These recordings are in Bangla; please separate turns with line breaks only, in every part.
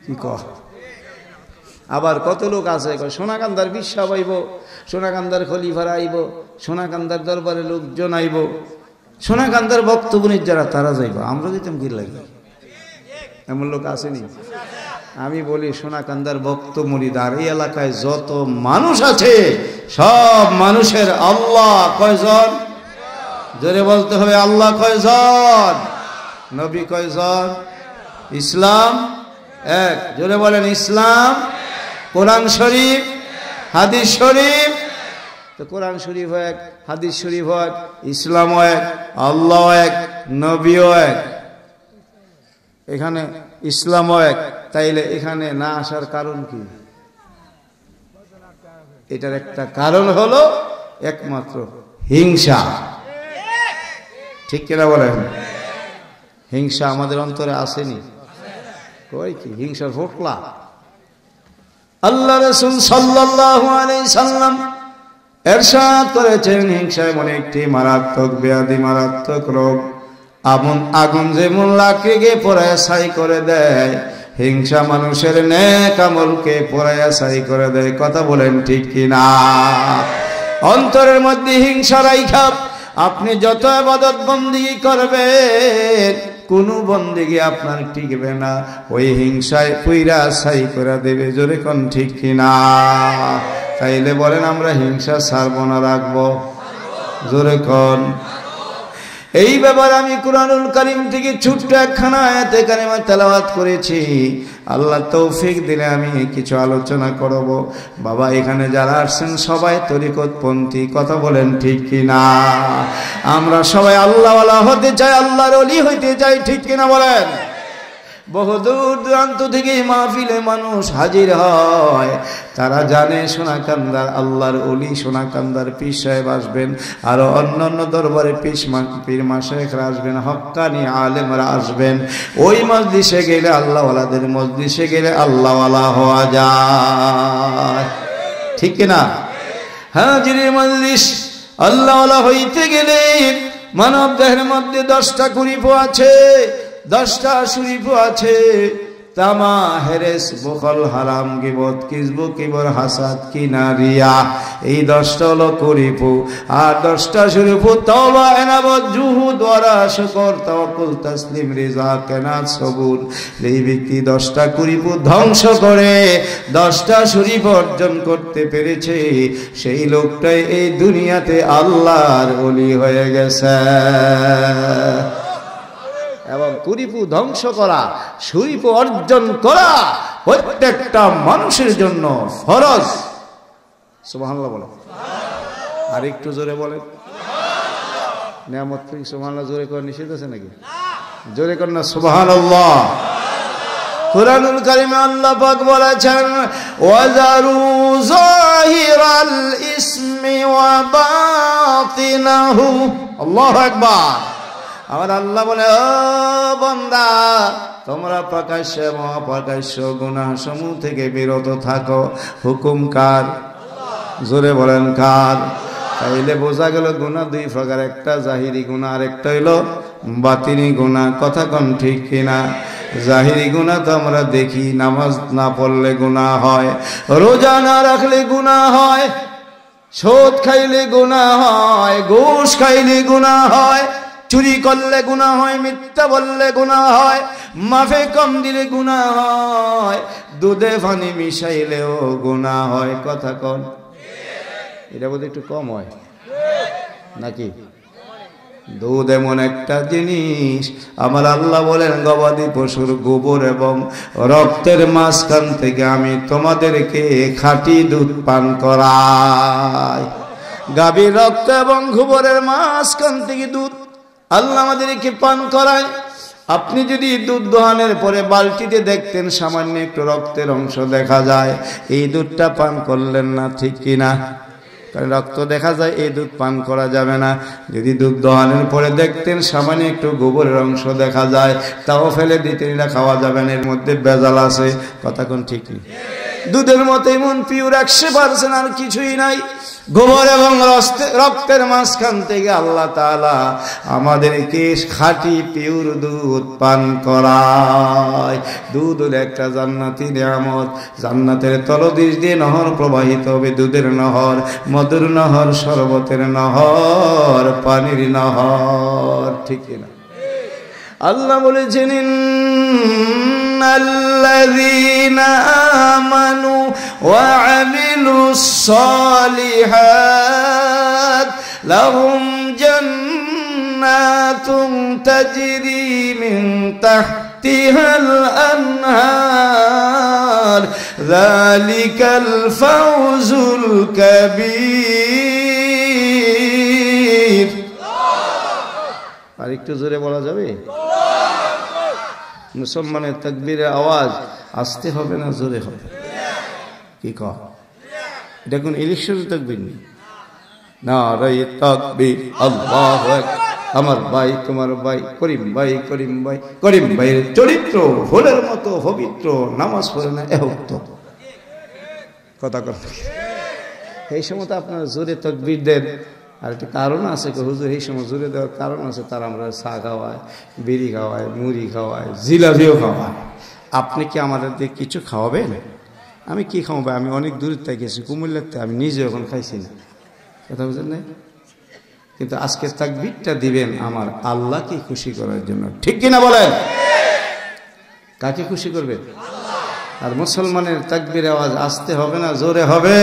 কি কহ আবার কত লোক আছে সোনাকান্দার বিশ্বাস আইব, সোনাকান্দার খলিফারা আইব, সোনাকান্দার দরবারে লোকজন আইব, সোনাকান্দার বক্তব্য যারা তারা যাইব, আমরা যেতাম কি লাগে? এমন লোক আসেনি? আমি বলি সোনাকান্দার ভক্ত মুরিদার এই এলাকায় যত মানুষ আছে সব মানুষের আল্লাহ কয়জন? জোরে বলতে হবে, আল্লাহ কয়জন? নবী কয়জন? ইসলাম এক। জোরে বলেন, ইসলাম, কোরআন শরীফ, হাদিস শরীফ। তো কোরআন শরীফ এক, হাদিস শরীফ এক, ইসলামও এক, আল্লাহ এক, নবীও এক। এখানে ইসলামও এক, তাইলে এখানে না আসার কারণ কি? এটার একটা কারণ হলো একমাত্র হিংসা। ঠিক কিনা বলেন? হিংসা আমাদের অন্তরে আসেনি? কই কি হিংসার ফোকলা? আল্লাহ রাসূল সাল্লাল্লাহু আলাইহি সাল্লাম ইরশাদ করেছেন, হিংসা এমন একটি মারাত্মক ব্যাধি, মারাত্মক রোগ। আগুন যেমন লাকড়িকে পোড়ায় ছাই করে দেয়, হিংসা মানুষের নেক আমলকে পোড়ায় ছাই করে দেয়। কথা বলেন ঠিক কিনা? অন্তরের মধ্যে হিংসা রাইখা আপনি যত ইবাদত বন্দেগী করবেন, কোন বন্দেগী আপনার টিকবে না, ওই হিংসায় পুইরা ছাই করে দেবে। জোরে কোন ঠিক কিনা? তাইলে বলেন আমরা হিংসা ছাড়বো না রাখবো? জোরে কোন। এই ব্যাপারে আমি কুরআনুল কারীম থেকে ছোট্ট একখানা আয়াতে কারিমা তেলাওয়াত করেছি। আল্লাহ তৌফিক দিলে আমি কিছু আলোচনা করব। বাবা এখানে যারা আসছেন সবাই তরিকতপন্থী। কথা বলেন ঠিক কিনা? আমরা সবাই আল্লাহওয়ালা হতে চাই, আল্লাহর ওলি হইতে চাই। ঠিক কিনা বলেন? বহুদূর দূরান্ত থেকে মাহফিলে মানুষ হাজির হয়, তারা জানে সোনাকান্দার আল্লাহর ওলি, সোনাকান্দার পীর সাহেব আসবেন, আরো অন্যান্য দরবারে পীর মাশায়েখরা আসবেন, হক্কানি আলেমরা আসবেন। ওই মজলিসে গেলে আল্লাহওয়ালাদের মজলিসে গেলে আল্লাহওয়ালা হওয়া যায়। ঠিক কিনা? হাজিরের মজলিস আল্লাহওয়ালা হইতে গেলে মানব দেহের মধ্যে 10টা কুরিপো আছে, 10টা শরীফ আছে। তামা, হেরেস, বখল, হারাম, গীবত, কিজবু, কিবর, হাসাদ, কিনা, রিয়া। এই 10টা হলো কুরিপু। আর 10টা শরীফ তওবা, ইনাবত, জুহুদ, ওয়ারা, শুকর, তাওয়াক্কুল, তাসলিম, রিজা, কেনাত, সবুর। এই ব্যক্তি 10টা কুরিপু ধ্বংস করে 10টা শরীফ অর্জন করতে পেরেছে, সেই লোকটাই এই দুনিয়াতে আল্লাহর ওলি হয়ে গেছে। এবং কুরিপু ধ্বংস করা, শরীফ অর্জন করা প্রত্যেকটা মানুষের জন্য ফরজ। সুবহানাল্লাহ বলো। আর একটু জোরে বলেন। নিয়ামত থেকে সুবহানাল্লাহ জোরে করে নিষেধ আছে নাকি? জোরে কর না সুবহানাল্লাহ। কুরআনুল কারীমে আল্লাহ পাক বলেছেন, ওয়াজারু যাহিরাল ইসমি ওয়া বাতিনাহু। আল্লাহু আকবার। আমার আল্লাহ বলে, ও বান্দা, তোমরা প্রকাশ্য অপ্রকাশ্য গুনাহ সমূহ থেকে বিরত থাকো। হুকুম কার? জোরে বলেন কার? তাইলে বোঝা গেল গুনাহ দুই প্রকার, একটা জাহিরি গুনাহ আর একটা হইলো বাতিনি গুনাহ। কথা কোন ঠিক কিনা? জাহিরি গুনাহ তো আমরা দেখি, নামাজ না পড়লে গুনাহ হয়, রোজা না রাখলে গুনাহ হয়, সুদ খাইলে গুনাহ হয়, ঘুষ খাইলে গুনাহ হয়, চুরি করলে গুনাহ হয়, মিথ্যা বললে গুনাহ হয়, মাফে কম দিলে গুনাহ হয়, দুধে পানি মিশাইলেও গুনাহ হয়। কথা কোন? এটা বোধহয় একটু কম হয় নাকি? দুধ এমন একটা জিনিস, আমার আল্লাহ বলেন, গবাদি পশুর গোবর এবং রক্তের মাঝখান থেকে আমি তোমাদেরকে খাঁটি দুধ পান করাই। গাভীর রক্ত এবং গোবরের মাঝখান থেকে দুধ আল্লাহ আমাদেরকে পান করায়। আপনি যদি দুধ দোহানের পরে বালতিতে দেখতেন সামান্য একটু রক্তের অংশ দেখা যায়, এই দুধটা পান করলেন না। ঠিক কিনা? কারণ রক্ত দেখা যায়, এই দুধ পান করা যাবে না। যদি দুধ দোহানের পরে দেখতেন সামান্য একটু গোবরের অংশ দেখা যায়, তাও ফেলে দিতেন, এটা খাওয়া যাবে না, এর মধ্যে ভেজাল আছে। কথা কোন ঠিক? দুধের মতো এমন পিওর 100% আর কিছুই নাই। গোবর এবং রক্তের মাঝখান থেকে আল্লাহ তাআলা আমাদেরকে খাঁটি পিওর দুধ পান করায়। দুধ হলো একটা জান্নাতি নিয়ামত। জান্নাতের তলদেশ দিয়ে নহর প্রবাহিত হবে, দুধের নহর, মধুর নহর, শরবতের নহর, পানির নহর। ঠিক না? আল্লাহ বলেছেন ইন্নাল্লাযীনা আমানু ওয়া আমিলুস সালিহাত লাহুম জান্নাতুন তাজরি মিন তাহতিহাল আনহার যালিকাল ফাওজুল কাবীর। আর একটু জোরে বলা যাবে? মুসলমানের তাকবীরের আওয়াজ আসতে হবে না জোরে হবে? কি কয়? এটা কোন ইলেকশনের তাকবীর নেই। নারায়ে তাকবীর, আল্লাহু আকবার। আমার ভাই, তোমার ভাই, করিম ভাই, করিম ভাই, করিম ভাইয়ের চরিত্র ফুলের মতো পবিত্র, নামাজ পড়ে না এহত কথা কথা। এই সময় তো আপনারা জোরে তাকবীর দেন। আর একটা কারণ আছে, হুজুর এই সময় জোরে দেওয়ার কারণ আছে, তার আমরা চা খাওয়ায়, বিড়ি খাওয়ায়, মুড়ি খাওয়ায়, জিলাপিও খাওয়ায়। আপনি কি আমাদের দিয়ে কিছু খাওয়াবেন? আমি কি খাওয়াবো? আমি অনেক দূরের থেকে গেছি, কুমিল্লাতে, আমি নিজে এখন খাইছি না। কথা বুঝলেন না? কিন্তু আজকে তাকবীরটা দিবেন আমার আল্লাহকে খুশি করার জন্য। ঠিক কিনা বলেন? কাকে খুশি করবেন? আর মুসলমানের তাকবীর আওয়াজ আসতে হবে না জোরে হবে?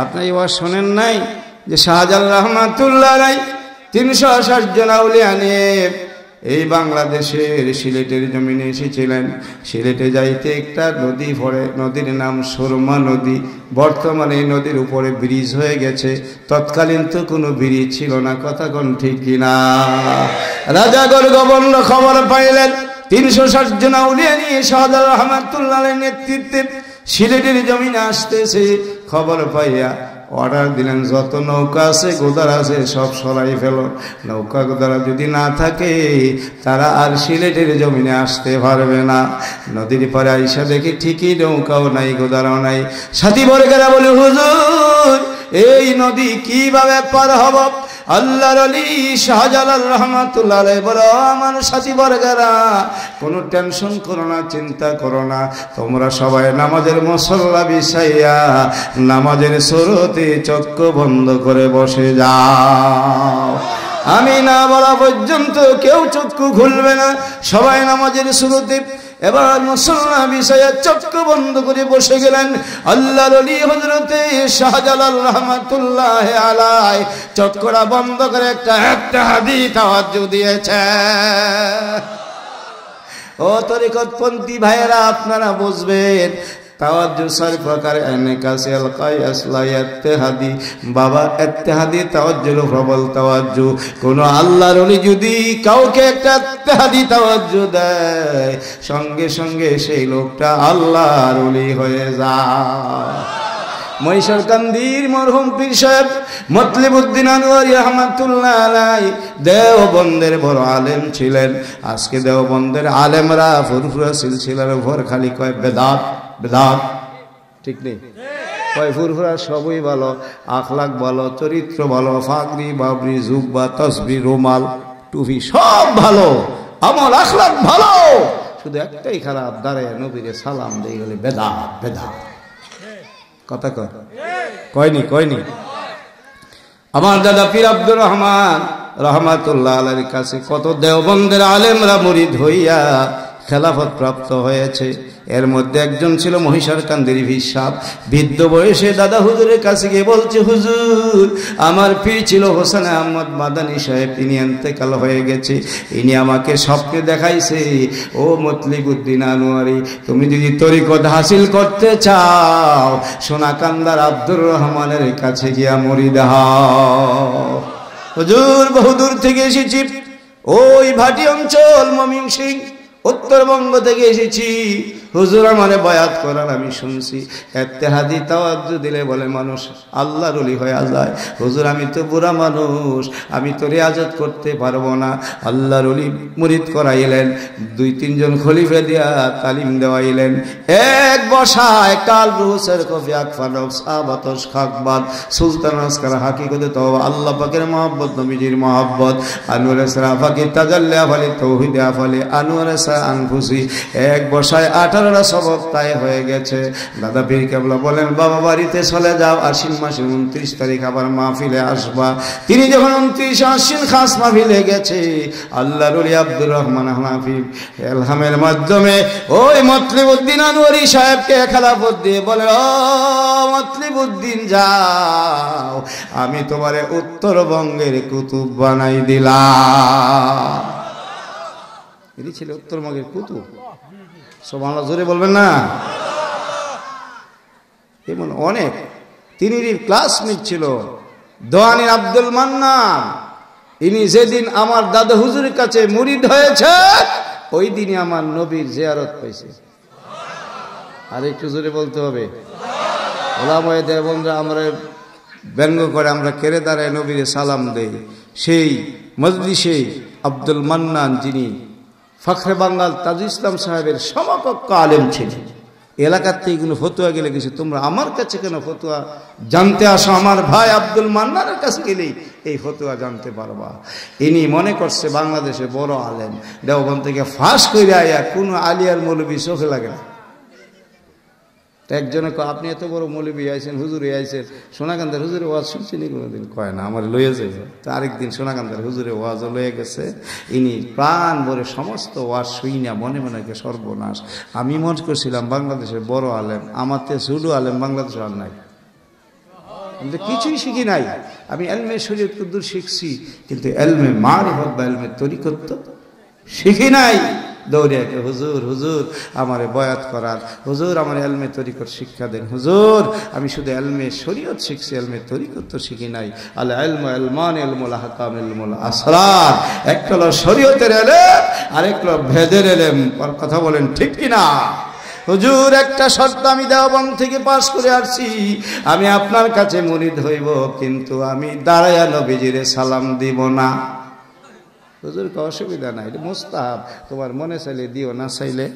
আপনি এই আওয়াজ শোনেন নাই যে শাহজালাল রহমাতুল্লাহ আলাইহি 360 জন আউলিয়া নিয়ে এই বাংলাদেশের সিলেটের জমিনে এসেছিলেন। সিলেটে যাইতে একটা নদী পড়ে, নদীর নাম সুরমা নদী। বর্তমানে এই নদীর উপরে ব্রিজ হয়ে গেছে, তৎকালীন তো কোনো ব্রিজ ছিল না। কথা কোন ঠিক কিনা? রাজাগড় গভর্নর খবর পাইলেন 360 জন আউলিয়া নিয়ে শাহজালাল রহমাতুল্লাহ আলাইহির নেতৃত্বে সিলেটের জমিনে আসতেছে। খবর পাইয়া অর্ডার দিলেন, যত নৌকা আছে গোদার আছে সব সরাই ফেলো। নৌকা গোদারা যদি না থাকে তারা আর সিলেটের জমিনে আসতে পারবে না। নদীর পারে আইসা দেখি ঠিকই নৌকাও নাই, গোদারাও নাই। সাথী বর্গেরা বলে, হুজুর এই নদী কিভাবে পার হব? আল্লাহর ওলি শাহজালাল রহমাতুল্লাহ আলাইহি বলো, আমার সাথী বর্গেরা কোনো টেনশন করো না, চিন্তা করো না, তোমরা সবাই নামাজের মুসল্লা বিছাইয়া নামাজের সুরতে চক্ষু বন্ধ করে বসে যাও। আমি না বলা পর্যন্ত কেউ চক্ষু খুলবে না। সবাই নামাজের সুরতে এবার মুসল্লা বিছাইয়া চক্ষু বন্ধ করে বসে গেলেন। আল্লাহর ওলি হযরতে শাহজালাল রহমাতুল্লাহ আলাইহি চক্ষুটা বন্ধ করে একটা হাদিস তাওয়াজ্জু দিয়েছে। ও তরিকতপন্থী ভাইয়েরা, আপনারা বুঝবেন তাওয়াজ্জু 4 প্রকার। এনকাসিয়াল কায়াস লা ইত্তেহাদি। বাবা ইত্তেহাদি তাওয়াজ্জুল প্রবল তাওয়াজ্জু। কোন আল্লাহর ওলি যদি কাউকে একটা ইত্তেহাদি তাওয়াজ্জু দেয়, সঙ্গে সঙ্গে সেই লোকটা আল্লাহর ওলি হয়ে যায়। মহিষারকান্দির মরহুম পীর সাহেব মতলিবউদ্দিন আনোয়ারী রহমাতুল্লাহ আলাইহি দেওবন্দের বড় আলেম ছিলেন। আজকে দেওবন্দের আলেমরা ফুরফুরা সিলসিলার ভর খালি কয় বেদাত বেদাত। ঠিক নেই? কয় ফুরফুরা সবই ভালো, আখলাক ভালো, চরিত্র ভালো, ফাগরি বাবরি জুব্বা তসবি রুমাল টুপি সব ভালো, আমল আখলাক ভালো, শুধু একটাই খারাপ, দাঁড়ায় নবীরে সালাম দিয়ে গেলে বেদাত বেদাত। কথা কয়নি কয়নি? আমার দাদা পীর আব্দুর রহমান রহমাতুল্লাহ আলাইহির কাছে কত দেওবন্দের আলেমরা মুরিদ হইয়া খেলাফত প্রাপ্ত হয়েছে। এর মধ্যে একজন ছিল মহিষারকান্দির পীর সাহেব। বৃদ্ধ বয়সে দাদা হুজুরের কাছে গিয়ে বলছে, হুজুর আমার পীর ছিল হোসেন আহমদ মাদানী সাহেব, তিনি ইন্তেকাল হয়ে গেছে। ইনি আমাকে স্বপ্নে দেখাইছে, ও মতলিবউদ্দিন আনোয়ারী, তুমি যদি তরিকত হাসিল করতে চাও সোনাকান্দার আব্দুর রহমানের কাছে গিয়া মুরিদ হও। হুজুর বহুদূর থেকে এসেছি, ওই ভাটি অঞ্চল ময়মনসিংহ, উত্তরবঙ্গ থেকে এসেছি, হুজুর আমারে বয়াত করার আমি শুনছি। ইত্তেহাদি তাওয়াজ্জু দিলে বলে মানুষ আল্লাহর ওলি হয়ে যায়। হুজুর আমি তো বুড়া মানুষ, আমি তো রিয়াজত করতে পারবো না। আল্লাহর ওলি মুরিদ করাইলেন, 2-3 জন খলিফা দিয়া তালিম দেওয়াইলেন। এক বসায় কাল রুসের কফি আকফানক সাবাতস খাকবাদ সুলতান আসকার হাকিকতে তওবা আল্লাহ পাকের মহব্বত, নবীজির মহব্বত, আনোয়ারে সারাফাকি তাজাল্লি আফালি তৌহিদে আফালি আনোয়ারে আনফুসি। এক বসায় 18টা সবক তাই হয়ে গেছে। দাদা পীর কেবলা বলেন, বাবা বাড়িতে চলে যাও, আশ্বিন মাসের 29 তারিখ আবার মাহফিলে আসবা। তিনি যখন 29 আশ্বিন খাস মাহফিলে গেছে, আল্লাহর ওলি আব্দুর রহমান হানাফি এলহামের মাধ্যমে ওই মতলিবউদ্দিন আনোয়ারি সাহেবকে খেলাফত দিয়ে বলে, ও মতলিবউদ্দিন যাও, আমি তোমারে উত্তরবঙ্গের কুতুব বানাই দিলাম। এটি ছিল উত্তরবঙ্গের কুতুব। সুবহানাল্লাহ, জোরে বলবেন না? এমন অনেক। তিনিরই ক্লাসমেট ছিল দোয়ানি আব্দুল মান্নান। ইনি যেদিন আমার দাদা হুজুরের কাছে মুরিদ হয়েছে, ওই দিনই আমার নবীর জিয়ারত পাইছে। আর একটু জোরে বলতে হবে। ওলামায়ে দেওবন্দরা আমরা ব্যঙ্গ করে, আমরা কেড়ে দাঁড়ায় নবীরে সালাম দেই। সেই মজলিসে আব্দুল মান্নান, যিনি ফখরে বাঙ্গাল তাজুল ইসলাম সাহেবের সমকক্ষ আলেম ছিলেন, এলাকার থেকে কোনো ফতুয়া গেলে কিছু, তোমরা আমার কাছে কেন ফতুয়া জানতে আসো? আমার ভাই আব্দুল মান্নানের কাছে গেলেই এই ফতুয়া জানতে পারবা। ইনি মনে করছে বাংলাদেশে বড় আলেম, দেওবন্দ থেকে ফাঁস করে আয়া কোনো আলিয়ার মৌলবী চোখে লাগে না। একজনে কয়, আপনি এত বড় মৌলবী আইছেন, হুজুরে আইছেন, সোনাকান্দার হুজুরে ওয়াজ শুনছিনি কোনোদিন? কয় না, আমার লইয়া যাই। তো আরেকদিন সোনাকান্দার হুজুরে ওয়াজও লয়ে গেছে। ইনি প্রাণ ভরে সমস্ত ওয়াজ শুই না, মনে মনে সর্বনাশ। আমি মনে করছিলাম বাংলাদেশের বড় আলেম, আমার তে সুডু আলেম বাংলাদেশে আর নাই। আমি কিছুই শিখি নাই। আমি এলমে শরীয়ত কুদ্দুর শিখছি, কিন্তু এলমে মারিফত বা এলমে তরিকত শিখি নাই। দৌড়ে হুজুর, হুজুর আমারে বয়াত করার, হুজুর আমার এলমে তরিকত শিক্ষা দেন। হুজুর আমি শুধু এলমে শরীয়ত শিখছি, এলমে তরিকত তো শিখি নাই। আল ইলমু ইলমান ইলমুল আহকাম ইলমুল আসরার। একটা হলো শরীয়তের ইলম, আরেক হলো ভেদের ইলম। কথা বলেন ঠিক কি না? হুজুর একটা শর্ত আমি দেওবন্দ থেকে পাস করে আসছি, আমি আপনার কাছে মুরিদ হইব, কিন্তু আমি দাঁড়ায়া নবীজিরে সালাম দিব না। হুজুর কে অসুবিধা নাই, মুস্তাহাব, তোমার মনে চাইলে দিও, না চাইলে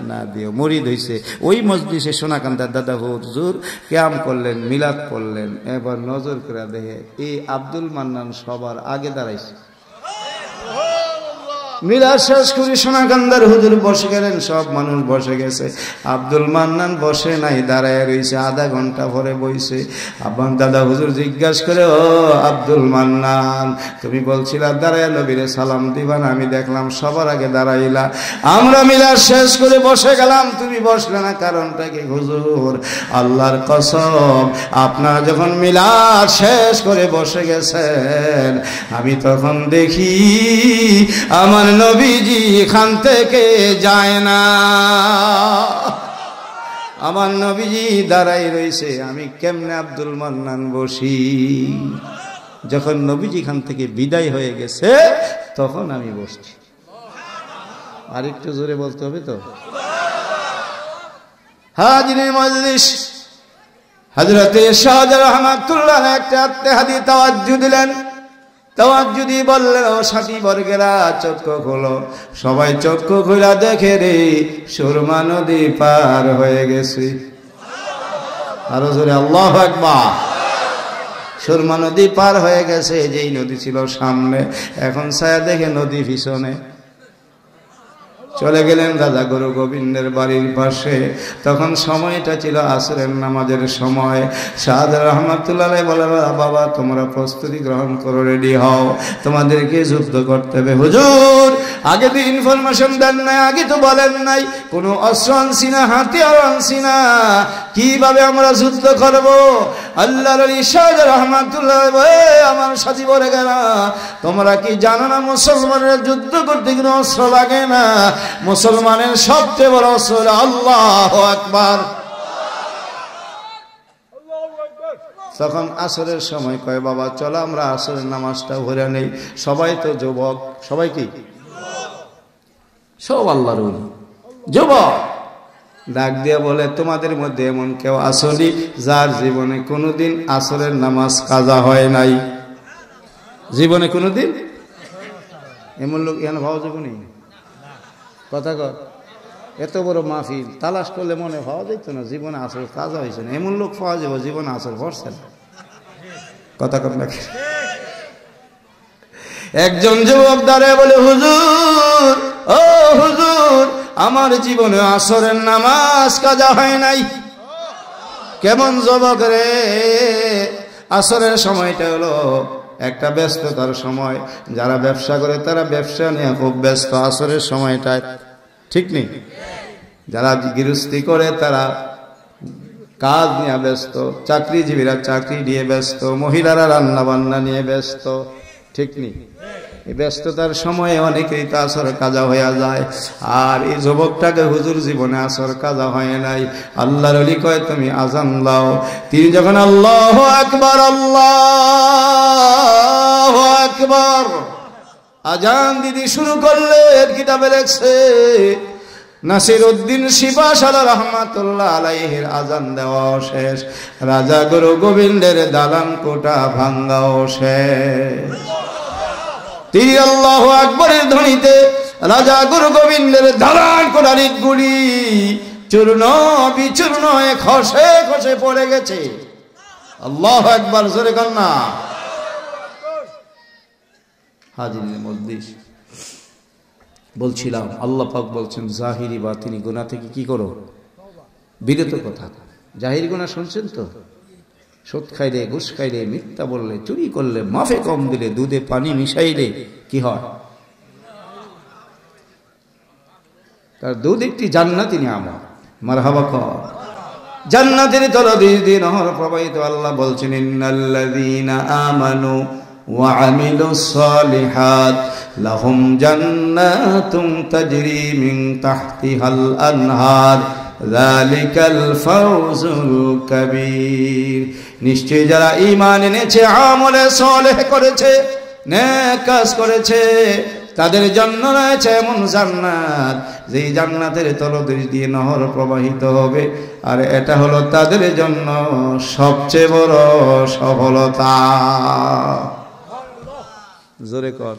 না দিও। মুরিদ হইছে। ওই মজলিসে সোনাকান্দার দাদা হুজুর কিয়াম করলেন, মিলাদ করলেন। এবার নজর করে দেখে এই আব্দুল মান্নান সবার আগে দাঁড়াইছে। মিলাদ শেষ করে সোনাকান্দার হুজুর বসে গেলেন, সব মানুষ বসে গেছে। আব্দুল মান্নান বসে নাই, দাঁড়ায় রয়েছে। আধা ঘন্টা পরে বইছে। আব্বান দাদা হুজুর জিজ্ঞাসা করে, ও আব্দুল মান্নান, তুমি বলছিলা দাঁড়ায় নবীরে সালাম দিবা না, আমি দেখলাম সবার আগে দাঁড়াইলা। আমরা মিলাদ শেষ করে বসে গেলাম, তুমি বসলে না, কারণটা কি? হুজুর আল্লাহর কসম, আপনারা যখন মিলাদ শেষ করে বসে গেছেন, আমি তখন দেখি আমার নবীজি এখান থেকে যায় না, আমার নবীজি দাঁড়াই রয়েছে। আমি কেমনে আব্দুল মান্নান বসি? যখন নবীজি এখান থেকে বিদায় হয়ে গেছে, তখন আমি বসছি। আর একটু জোরে বলতে হবে তো। হাজিরিন মজলিস, হযরতে শাহজালাল রহমাতুল্লাহ একটা ইত্তেহাদি তাওয়াজ্জু দিলেন। তাওয়াজ্জু দিয়ে বললেন, ও সাথী বর্গেরা চক্ষু খোলো। সবাই চক্ষু খোলা দেখে রে, সুরমা নদী পার হয়ে গেছে। আরো জোরে আল্লাহু আকবার। সুরমা নদী পার হয়ে গেছে। যেই নদী ছিল সামনে, এখন ছায়া দেখে নদী পিছনে। চলে গেলেন রাজা গুরু গোবিন্দের বাড়ির পাশে। তখন সময়টা ছিল আসরের নামাজের সময়। শাহজালাল রহমাতুল্লাহ বলে, বাবা তোমরা প্রস্তুতি গ্রহণ করো, রেডি হও, তোমাদেরকে যুদ্ধ করতে হবে। হুজুর আগে তো ইনফরমেশন দেন নাই, আগে তো বলেন নাই, কোনো অস্ত্র আনছি না, হাতিয়ার আনছি না, কিভাবে আমরা যুদ্ধ করব? আল্লাহর ওলি শাহজালাল রহমাতুল্লাহ, আমার সাথী বলে গেল, তোমরা কি জানো না মুসলমানের যুদ্ধ করতে কোনো অস্ত্র লাগে না, মুসলমানের সবচেয়ে বড় অস্ত্র হলো আল্লাহু আকবার। তখন আসরের সময় কয়, বাবা চলো আমরা আসরের নামাজটা ভরে নেই। সবাই তো যুবক, সবাই কি সব আল্লাহর ওলি। যুবক ডাক দিয়ে বলে, তোমাদের মধ্যে এমন কেউ আসলি যার জীবনে কোনোদিন আসরের নামাজ কাজা হয় নাই? জীবনে কোনোদিন? এমন লোক এখানে ভাবা যাবে নেই? কথা কর, এত বড় মাহফিল তালাশ করলে মনে পাওয়া যেত না জীবনে আসর কাজা হয়েছে না, এমন লোক পাওয়া যাবে জীবনে আসর ভরছে না। কথা কর না। একজন যুবক দাঁড়িয়ে বলে, হুজুর, ও হুজুর, আমার জীবনে আসরের নামাজ কাজা হয় নাই। কেমন যুবক রে? আসরের সময়টা হলো একটা ব্যস্ততার সময়, যারা ব্যবসা করে তারা ব্যবসা নিয়ে খুব ব্যস্ত আসরের সময়টায়, ঠিক নেই? যারা গৃহস্থী করে তারা কাজ নিয়ে ব্যস্ত, চাকরিজীবীরা চাকরি নিয়ে ব্যস্ত, মহিলারা রান্না বান্না নিয়ে ব্যস্ত, ঠিক নেই? এই ব্যস্ততার সময়ে অনেকেই তো আসর কাজা হয়ে যায়। আর এই যুবকটাকে হুজুর জীবনে আসর কাজা হয় নাই। আল্লাহর ওলি কয়, তুমি আজান দাও। তিনি যখন আল্লাহু আকবার, আল্লাহু আকবার আজান দিতে শুরু করলেন, কিতাবে লেখছে নাসিরউদ্দিন শিবাশালা রহমাতুল্লাহ আলাইহির আজান দেওয়াও শেষ, রাজা গুরু গোবিন্দের দালান কোটা ভাঙ্গাও শেষ। তিনি আল্লাহু আকবরের ধ্বনিতে রাজা গুরু গোবিন্দের দালান কোটার ইটগুলি চূর্ণ বিচূর্ণ হয়ে খসে খসে পড়ে গেছে। আল্লাহু আকবার, জোরে কর না। হাজিরিন মজলিস, বলছিলাম আল্লাহ পাক বলছেন জাহিরি বাতিনি গুনাহ থেকে কি করো? বিরত কথা। জাহিরি গুনাহ শুনছেন তো? সুদ খাইলে, ঘুষ খাইলে, মিথ্যা বললে, চুরি করলে, মাফে কম দিলে, দুধে পানি মিশাইলে কি হয়? তার দুধ একটি জান্নাতি নিয়ামত। মারহাবা কর। জান্নাতের তলদেশ দিয়ে নহর প্রবাহিত। আল্লাহ বলছেন ইন্নাল্লাযীনা আমানু ওয়া আমিলুস সালিহাত লাহুম জান্নাতুন তাজরি মিন তাহতিহাল আনহার যালিকাল ফাওজুল কাবীর। নিশ্চয় যারা ঈমান এনেছে, আমলে সালেহ করেছে, নেক কাজ করেছে, তাদের জন্য রয়েছে এমন জান্নাত, যেই জান্নাতের তলদেশ দিয়ে নহর প্রবাহিত হবে। আর এটা হলো তাদের জন্য সবচেয়ে বড় সফলতা। জোরে কর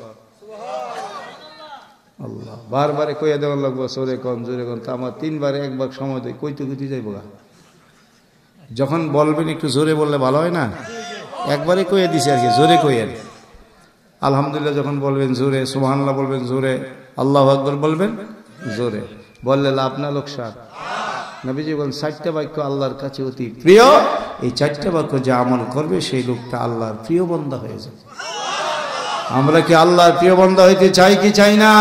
আল্লাহ। বারবারে কইয়া দেওয়ার লাগবো, জোরে কন জোরে কন। তা আমার তিনবারে একবার সময় দেয়, কইতে কইতে যাইব গা। যখন বলবেন একটু জোরে বললে ভালো হয় না? একবারে কইয়া দিছে আর কি, জোরে কইয়েন। আলহামদুলিল্লাহ যখন বলবেন জোরে, সুবহানাল্লাহ বলবেন জোরে, আল্লাহু আকবার বলবেন জোরে। বললে লাভ না লোকসান? নবীজি বলেন 4টা বাক্য আল্লাহর কাছে অতি প্রিয়। এই 4টা বাক্য যে আমল করবে সেই লোকটা আল্লাহর প্রিয় বান্দা হয়ে যাবে। আমরা কি আল্লাহর প্রিয় বান্দা হইতে চাই কি চাই না?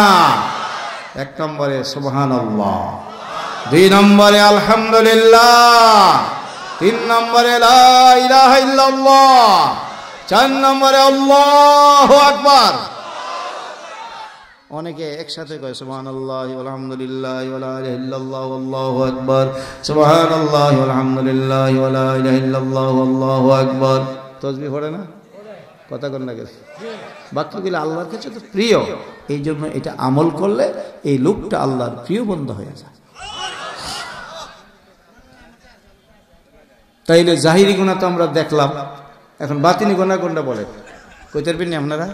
1 নম্বরে সুবহানাল্লাহ, 2 নম্বরে আলহামদুলিল্লাহ, 3 নম্বরে লা ইলাহা ইল্লাল্লাহ, 4 নম্বরে আল্লাহু আকবার। অনেকে একসাথে কয় সুবহানাল্লাহি ওয়া আলহামদুলিল্লাহি ওয়া লা ইলাহা ইল্লাল্লাহু আল্লাহু আকবার, সুবহানাল্লাহি ওয়া আলহামদুলিল্লাহি ওয়া লা ইলাহা ইল্লাল্লাহু আল্লাহু আকবার। তাসবিহ পড়ে না? কথা কন না গেছে। বাক্যগুলো আল্লাহর কাছে তো প্রিয়, এই জন্য এটা আমল করলে এই লোকটা আল্লাহর প্রিয় বন্ধু হয়ে যায়। তাইলে জাহিরি গুনাহ তো আমরা দেখলাম, এখন বাতিনি গুনাহ কোনটা বলে কইতে পারবেন আপনারা?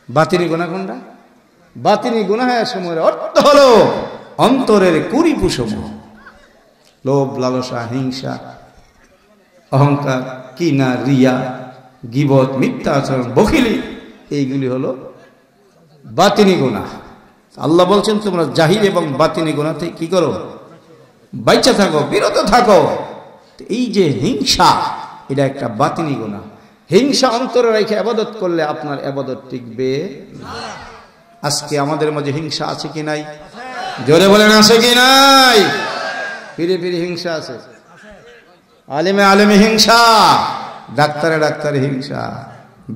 বাতিনি গুনাহ কোনটা? বাতিনি গুনাহের সময়ের অর্থ হলো অন্তরের কুরিপুসমূহ, লোভ, লালসা, হিংসা, অহংকার, কিনা, রিয়া, গীবত, মিথ্যা আচরণ, বখিলি, এইগুলি হলো বাতিনি গুনাহ। আল্লাহ বলছেন তোমরা জাহির এবং বাতিনি গুনাহ থেকে কি করো? বাইচা থাকো, বিরত থাকো। এই যে হিংসা, এটা একটা বাতিনি গুনাহ। হিংসা অন্তরে রেখে ইবাদত করলে আপনার ইবাদত টিকবে না। আজকে আমাদের মাঝে হিংসা আছে কি নাই? জোরে বলেন আছে কি নাই? ফিরে ফিরে হিংসা আছে। আলেমে আলেমে হিংসা, ডাক্তারে ডাক্তারে হিংসা,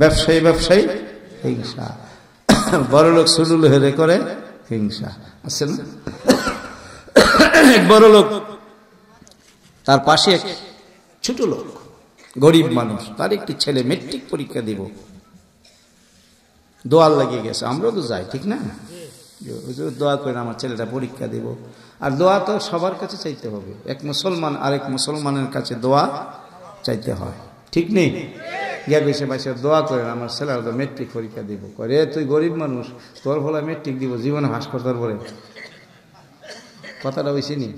ব্যবসায়ী ব্যবসায়ী হিংসা, বড় লোক সুলুল হেরে করে হিংসা আছে না? বড় লোক, তার পাশে এক ছোট লোক, গরিব মানুষ, তার একটি ছেলে মেট্রিক পরীক্ষা দিব, দোয়াল লাগিয়ে গেছে। আমরা তো যাই, ঠিক না? দোয়া করেন আমার ছেলেটা পরীক্ষা দেব। আর দোয়া তো সবার কাছে চাইতে হবে, এক মুসলমান আরেক মুসলমানের কাছে দোয়া চাইতে হয়, ঠিক নেই? গিয়া বেশি বাইসে দোয়া করেন আমার ছেলেরা তো মেট্রিক পরীক্ষা দিব। করে তুই গরিব মানুষ, তোর ফলে মেট্রিক দিব, জীবনে ভাস করতে পারে। কথাটা হয়েছে নি?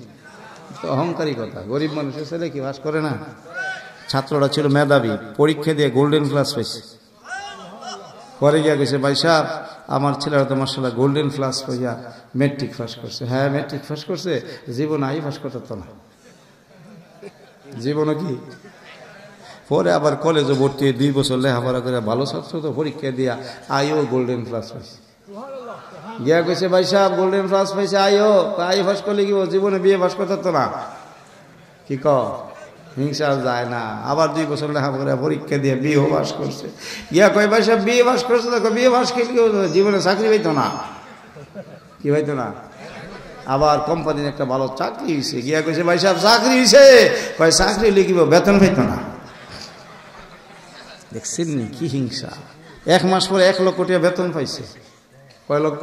তো অহংকারী কথা। গরিব মানুষের ছেলে কি ভাস করে না? ছাত্ররা ছিল মেধাবী, পরীক্ষা দিয়ে গোল্ডেন ক্লাস পাইছে। পরে গিয়া গেছে ভাই সাহেব আমার ছেলেরা তো মাশাআল্লাহ গোল্ডেন ক্লাস পাইয়া মেট্রিক পাস করছে। হ্যাঁ মেট্রিক পাস করছে, জীবন আই পাস করতে তো না, জীবনও কি। পরে আবার কলেজে ভর্তি 2 বছর লেখাপড়া করে ভালো ছাত্র তো পরীক্ষা দিয়া আইও গোল্ডেন ক্লাস পাইছে। গিয়া কইছে ভাই সাহেব গোল্ডেন ক্লাস পাইছে, আইও আই পাস করলে কি জীবনে বিয়ে পাস করতে তো না। কি ক হিংসা যায় না। আবার 2 বছর লেখাপড়া পরীক্ষা দিয়ে বিয়ে পাস করছে। গিয়া কয় ভাই সাহেব বিয়ে পাস করছে, দেখো বিয়ে পাস করলে জীবনে চাকরি পাইতো না। কি পাইতো না? আবার কোম্পানির একটা ভালো চাকরি হয়েছে। গিয়া কইছে ভাই সাহেব চাকরি হয়েছে, কয় চাকরি লিখিব বেতন পাইতো না। দেখছেন নি কি হিংসা? 1 মাস পরে 1 লক্ষ টাকা বেতন পাইছে। কয় লক্ষ?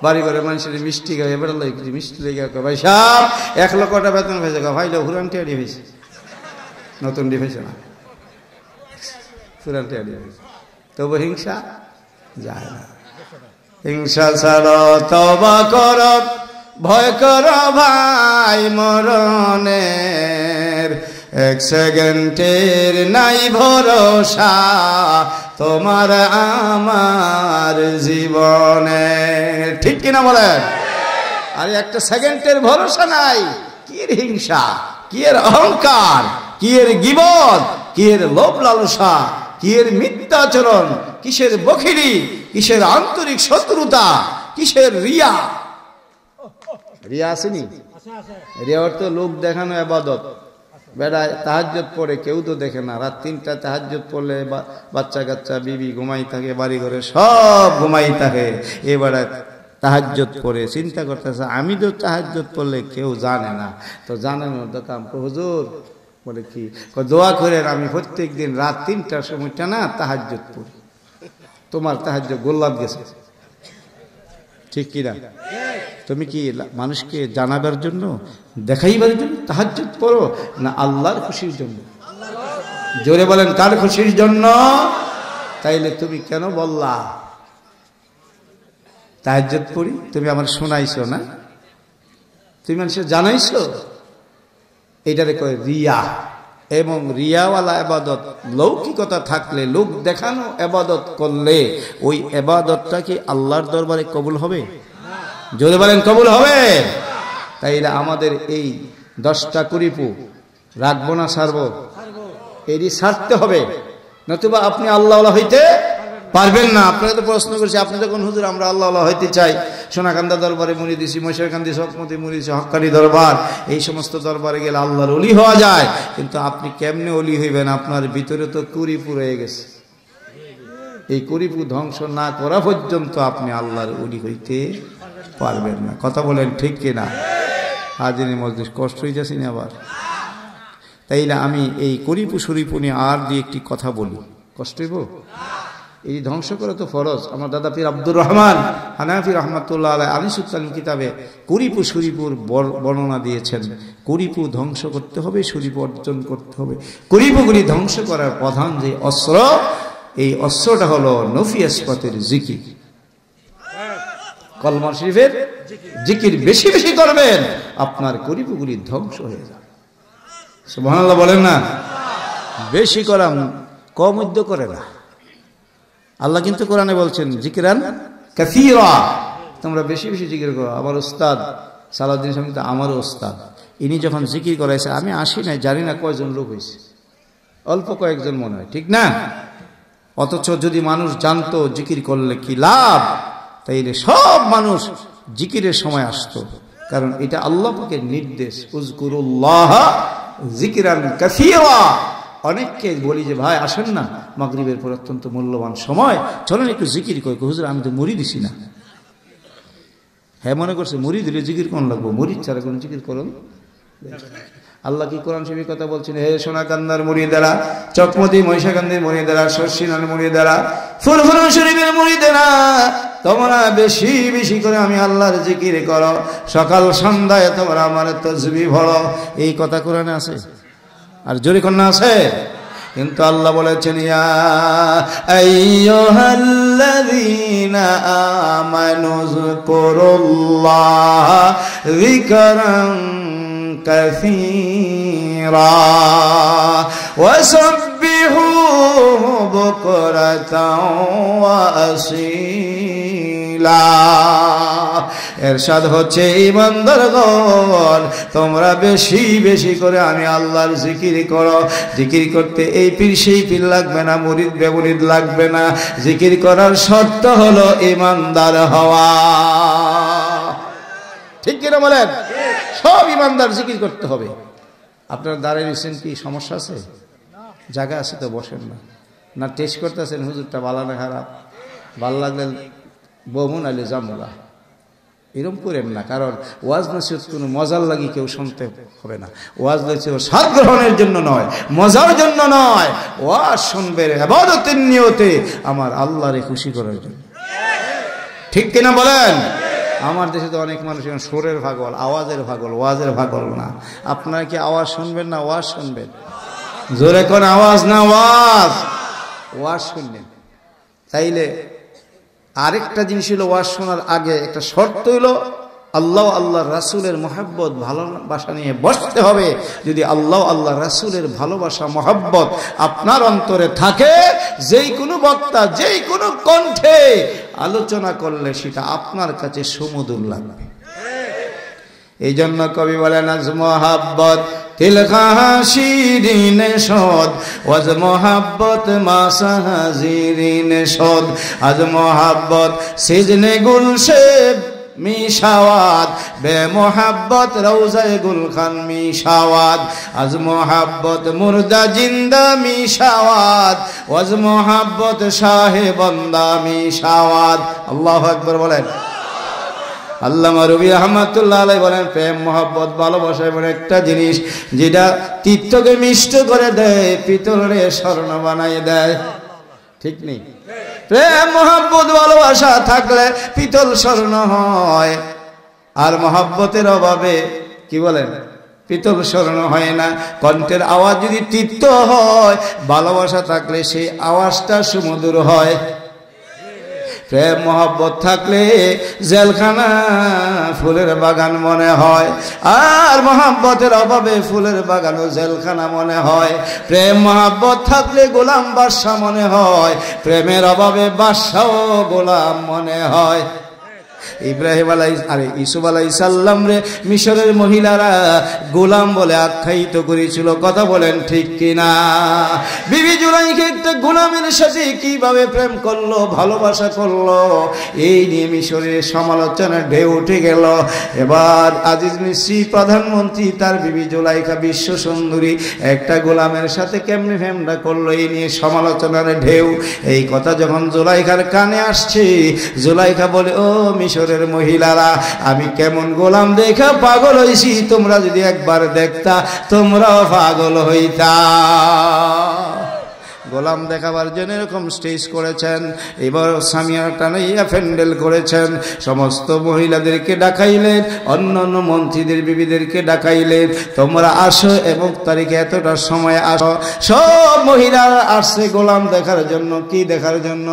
বাড়ি ঘরে মানুষের মিষ্টি খাই, এবার মিষ্টি লেগে ভাই সাহেব 1 লক্ষ টাকা বেতন পাইছে। ভাইলে হুরান টিয়ারি হয়েছে, নতুন ডি হয়েছে না, হুরান টিয়ারি হয়েছে। তবু হিংসা যায় না। হিংসা ছাড়ো তওবা করো, ভয় করো ভাই মরণের, 1 সেকেন্ডের নাই ভরসা তোমার আমার জীবনে, ঠিক কিনা বলেন? আরে 1 সেকেন্ডের ভরসা নাই। কি এর হিংসা, কি এর অহংকার, কি এর গীবত, কি এর লোভ লালসা, কি এর মিথ্যাচরণ, কিসের বখিরি, কিসের আন্তরিক শত্রুতা, কিসের রিয়া। রিয়া আসেনি? রিয়া অর্থ লোক দেখানো ইবাদত। বেড়ায় তাহাজ্জুদ পড়ে, কেউ তো দেখে না। রাত 3টা তাহাজ্জুদ পড়লে বাচ্চা কাচ্চা বিবি ঘুমাই থাকে, বাড়ি ঘরে সব ঘুমাই থাকে। এবারে তাহাজ্জুদ পড়ে চিন্তা করতেছে আমি তো তাহাজ্জুদ পড়লে কেউ জানে না, তো জানানোর তো কাম। হুজুর বলে কি, দোয়া করেন আমি প্রত্যেক দিন রাত 3টার সময়টা না তাহাজ্জুদ পড়ি। তোমার তাহাজ্জুদ গোল্লাপ গেছে, ঠিক কিনা? তুমি কি মানুষকে জানাবার জন্য, দেখাইবার জন্য তাহাজ্জুদ পড়ো, না আল্লাহর খুশির জন্য? জোরে বলেন কার খুশির জন্য? তাইলে তুমি কেন বললা তাহাজ্জুদ পড়ি? তুমি আমার শোনাইছো না, তুমি মানুষের জানাইছো। এইটারে কয় রিয়া। এবং রিয়াওয়ালা ইবাদত, লৌকিকতা থাকলে, লোক দেখানো ইবাদত করলে ওই ইবাদতটা কি আল্লাহর দরবারে কবুল হবে? জোরে বলেন কবুল হবে? তাইলে আমাদের এই 10টা কুরিপু রাখবো না ছাড়বো? এরই ছাড়তে হবে, নতুবা আপনি আল্লাহওয়ালা হইতে পারবেন না। আপনাকে তো প্রশ্ন করছি, আপনি যখন হুজুর আমরা আল্লাহওয়ালা হইতে চাই, সোনাকান্দা দরবারে মুড়ি দিছি, মহিষাকান্দি সকমতি মুড়ি দিছি, হক্কানি দরবার, এই সমস্ত দরবারে গেলে আল্লাহর ওলি হওয়া যায়। কিন্তু আপনি কেমনে ওলি হইবেন? আপনার ভিতরে তো কুরিপু রয়ে গেছে। এই কুরিপু ধ্বংস না করা পর্যন্ত আপনি আল্লাহর ওলি হইতে পারবেন না। কথা বলেন ঠিক কিনা? হাজির মজলিস কষ্ট হয়ে যাচ্ছি না আবার? তাইলে আমি এই করিপু শরীফ নিয়ে আর দিয়ে একটি কথা বলি। কষ্ট হইব? এই ধ্বংস করা তো ফরজ। আমার দাদা পীর আব্দুর রহমান হানাফি রহমাতুল্লাহ আলাইহি আনিসুত তালিম কিতাবে করিপু শরীফুর বর্ণনা দিয়েছেন। করিপু ধ্বংস করতে হবে, শরীফ অর্জন করতে হবে। করিপুগুলি ধ্বংস করার প্রধান যে অস্ত্র, এই অস্ত্রটা হলো নফি আসপাতের জিকির। কলমা শরীফের জিকির বেশি বেশি করবেন, আপনার করিপুগুলি ধ্বংস হয়ে যাবে। সুবহানাল্লাহ বলেন না? বেশি করা কম উদ্যোগ করে না। আল্লাহ কিন্তু কোরআনে বলছেন জিকিরান কাসীরা, তোমরা বেশি বেশি জিকির করো। আমার উস্তাদ সালাউদ্দিন স্বামী তো আমারও উস্তাদ, ইনি যখন জিকির করাইছে আমি আসি নাই, জানি না কয়জন লোক হয়েছে, অল্প কয়েকজন মনে হয়, ঠিক না? অথচ যদি মানুষ জানতো জিকির করলে কি লাভ, তাইলে সব মানুষ জিকিরের সময় আসতো। কারণ এটা আল্লাহ পাকের নির্দেশ, উযকুরুল্লাহ যিকরান কাসীরা। অনেককে বলি যে ভাই আসেন না, মাগরিবের পর অত্যন্ত মূল্যবান সময়, চলেন একটু জিকির করি। হুজুর আমি তো মুড়ি দিছি না। হ্যাঁ মনে করছে মুড়ি দিলে জিকির কোন লাগবো? মুড়ি ছাড়া কোন জিকির করুন? আল্লাহ কি কোরআন শরীফের কথা বলছেন? হে সোনাকান্দার মুরিদেরা, চকমতি মহিষাকান্দির মুরিদেরা, শর্ষিনার মুরিদেরা, ফুরফুরা শরীফের মুরিদেরা, তোমরা বেশি বেশি করে আমি আল্লাহর জিকির করো, সকাল সন্ধ্যায় তোমরা আমার তাসবিহ পড়ো। এই কথা কোরআনে আছে, আর জোরে কন্যা আছে। কিন্তু আল্লাহ বলেছেন ইয়া আইয়ুহাল্লাযীনা আমানু যকুরুল্লাহ যিকরান কাসীরা ওয়াসাব্বিহুহু বুকরাতাও ওয়া আসীলা। এরশাদ হচ্ছে ঈমানদারগণ তোমরা বেশি বেশি করে আমি আল্লাহর জিকির করো। জিকির করতে এই পীর সেই পীর লাগবে না, মুরিদ বেমুরিদ লাগবে না। জিকির করার শর্ত হলো ঈমানদার হওয়া। ঠিক কিনা বলেন? সব ঈমানদার জিকির করতে হবে। আপনারা দাঁড়িয়ে রয়েছেন, কি সমস্যা আছে? জায়গা আছে তো বসেন না। না টেস্ট করতেছেন হুজুরটা ভালো না খারাপ, ভাল লাগলে বমুন আলী জামুলা, এরকম করেন না। কারণ ওয়াজ নসিহত কোনো মজার লাগি কেউ শুনতে হবে না। ওয়াজ নসিহত স্বাদ গ্রহণের জন্য নয়, মজার জন্য নয়। ওয়াজ শুনবে ইবাদতের নিয়তে আমার আল্লাহরে খুশি করার জন্য। ঠিক কিনা বলেন? আমার দেশে তো অনেক মানুষ সুরের পাগল, আওয়াজের পাগল, ওয়াজের পাগল না। আপনারা কি আওয়াজ শুনবেন না ওয়াজ শুনবেন? জোরে কোন আওয়াজ না ওয়াজ? ওয়াজ শুনবেন। তাইলে আরেকটা জিনিস হলো, ওয়াজ শোনার আগে একটা শর্ত হলো আল্লাহ আল্লাহ রাসূলের মহব্বত ভালোবাসা নিয়ে বসতে হবে। যদি আল্লাহ আল্লাহ রাসূলের ভালোবাসা মহব্বত আপনার অন্তরে থাকে, যেই কোনো বক্তা যেই কোনো কণ্ঠে আলোচনা করলে সেটা আপনার কাছে সুমধুর লাগবে। এই জন্য কবি বলেন আজ মহাব্বত তিলকা শিরিন সদ, ওয়াজ মোহাব্বত মাসাহাজিরিন সদ। আজ মোহাব্বত সিজনে গুলশেব মিশাওয়াত, বে মোহাব্বত রওজায়ে গুলখান মিশাওয়াত। আজ মোহাব্বত মুর্দা জিন্দা মিশাওয়াত, ওয়াজ মোহাব্বত শাহে বান্দা মিশাওয়াত। আল্লাহু আকবার বলেন। আল্লামা রুবি রহমাতুল্লাহ আলাইহি বলেন প্রেম মহব্বত ভালোবাসা এমন একটা জিনিস যেটা তিক্তকে মিষ্ট করে দেয়, পিতলরে স্বর্ণ বানাই দেয়। ঠিক নেই? প্রেম মহব্বত ভালোবাসা থাকলে পিতল স্বর্ণ হয়, আর মহব্বতের অভাবে কি বলেন পিতল স্বর্ণ হয় না। কণ্ঠের আওয়াজ যদি তিক্ত হয়, ভালোবাসা থাকলে সেই আওয়াজটা সুমধুর হয়। প্রেম মহব্বত থাকলে জেলখানা ফুলের বাগান মনে হয়, আর মহব্বতের অভাবে ফুলের বাগান ও জেলখানা মনে হয়। প্রেম মহব্বত থাকলে গোলাম বাদশা মনে হয়, প্রেমের অভাবে বাদশাও গোলাম মনে হয়। ইব্রাহিম ইউসুফ আলাইহিস সালাম রে মিশরের মহিলারা গোলাম বলে আখ্যায়িত করেছিল। কথা বলেন ঠিক কিনা? বিবি জুলাইখা একটা গোলামের সাথে কিভাবে প্রেম করলো, ভালোবাসা করলো, এই নিয়ে মিশরের সমালোচনার ঢেউ উঠে গেল। এবার আজিজ মিসরি প্রধানমন্ত্রী তার বিবি জুলাইখা বিশ্ব সুন্দরী একটা গোলামের সাথে কেমনে প্রেমটা করলো, এই নিয়ে সমালোচনার ঢেউ। এই কথা যখন জুলাইখার কানে আসছে, জুলাইখা বলে ও মিশরের মহিলারা, আমি কেমন গোলাম দেখা পাগল হইছি, তোমরা যদি একবার দেখতা তোমরাও পাগল হইতা। গোলাম দেখাবার জন্য এরকম স্টেজ করেছেন। এবার সামিয়ার টানাইয়া প্যান্ডেল করেছেন, সমস্ত মহিলাদেরকে ডাকাইলেন, অন্য অন্য মন্ত্রীদের বিবিদেরকে ডাকাইলেন, তোমরা আসো এবং তারিখে এতটা সময় আসো। সব মহিলারা আসছে গোলাম দেখার জন্য। কি দেখার জন্য?